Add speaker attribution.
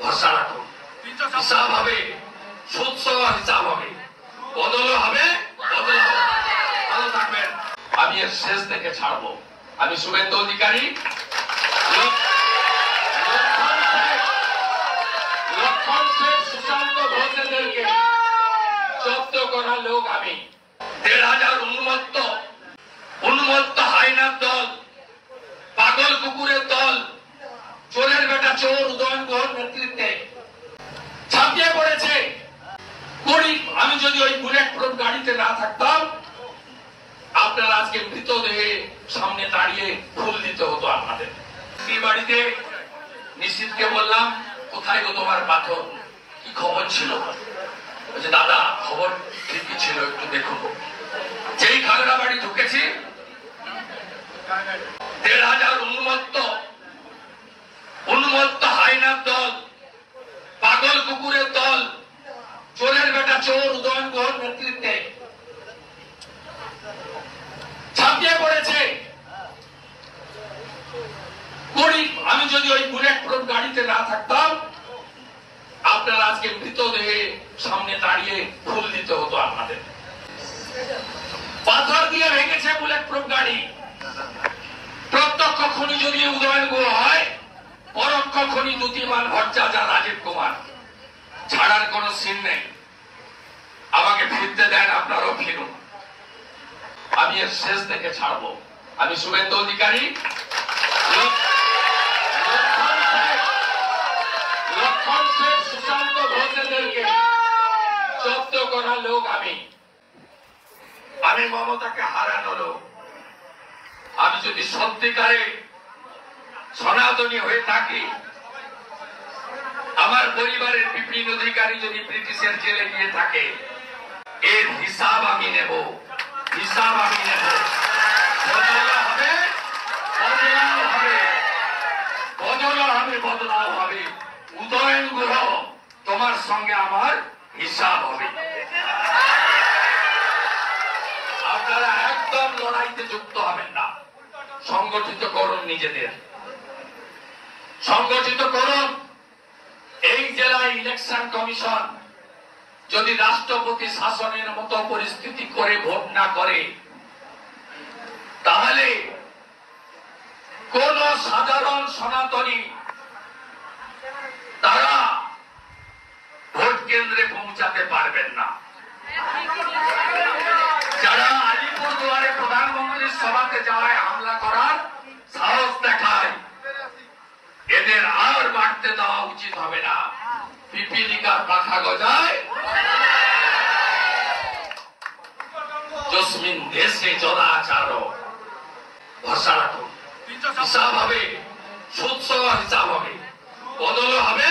Speaker 1: ভরসা রাখুন। হিসাব হবে, সুদ সহ হিসাব হবে, বদলও হবে, বদল হবে। ভালো থাকবেন। আমি এর শেষ থেকে ছাড়বো। আমি শুভেন্দু অধিকারী, লক্ষণ শেখ, সুশান্ত ঘোষেদেরকে জব্দ করা লোক আমি। ১,৫০০ উন্মত্ত হাইনার দল, পাগল কুকুরের দল, চোরের বেটা চোর উদয়ন গুহর নেতৃত্বে ছাপিয়ে পড়েছে। আমি যদি ওই বুলেট প্রুফ গাড়িতে না থাকতাম, আপনারা আজকে মৃতদেহে সামনে দাঁড়িয়ে ফুল দিতে হতো আপনাদের। বাড়িতে নিশ্চিতকে বললাম, কোথায় গো তোমার পাথর, কি খবর ছিল? বলছে দাদা খবর ঠিকই ছিল, একটু দেখুন। যেই খাগড়া বাড়ি ঢুকেছি, ১,৫০০ উন্মত্ত হাইনার দল, পাগল কুকুরের দল, চোরের বেটা চোর উদয়ন গুহর নেতৃত্বে ছাপিয়ে পড়েছে। আমি যদি ওই বুলেট প্রুফ গাড়িতে না থাকতাম, আপনারা আজকে মৃতদেহে সামনে দাঁড়িয়ে ফুল দিতে হতো আপনাদের। পাথর দিয়ে ভেঙেছে বুলেট প্রুফ গাড়ি। প্রত্যক্ষ খনি যদি উদয়ন গুহ হয়, পরোক্ষ খনি দ্যুতিমান ভট্টাচার্য, রাজীব কুমার, ছাড়ার কোন সিন নেই। আমাকে ফিরতে দেন, আপনারাও ফিরুন। আমি এর শেষ থেকে ছাড়বো। আমি শুভেন্দু অধিকারী, লক্ষণ শেখ, সুশান্ত ঘোষেদেরকে জব্দ করা লোক আমি। আমি মমতাকে হারানো লোক। আমি যদি সত্যিকারে সনাতনী হয়ে থাকি, আমার পরিবারের বিপিন অধিকারী যদি ব্রিটিশের জেলে গিয়ে থাকে, এর হিসাব আমি নেব, হিসাব আমি নেব। বদলাও হবে, বদলাও হবে, বদলাও হবে, বদলাও হবে। উদয়ন গুহ, তোমার সঙ্গে আমার হিসাব হবে। আপনারা একদম লড়াইতে যুক্ত হবেন না। সংগঠিত করুন, নিজেদের সংগঠিত করুন। এই জেলায় ইলেকশন কমিশন যদি রাষ্ট্রপতি শাসনের মতো পরিস্থিতি করে ভোট না করে, তাহলে কোন সাধারণ সনাতনী তারা ভোট কেন্দ্রে পৌঁছাতে পারবেন না। যারা আলিপুরদুয়ারে প্রধানমন্ত্রীর সভাতে যাওয়ায় হামলা করার সাহস দেখায়, এদের আর বাড়তে দেওয়া উচিত হবে না। পিপিলিকার পাখা গজায়, জসমিন দেশে জলাচার। ভরসা রাখুন। হিসাব হবে, সুদ সহ হিসাব হবে, বদলও হবে,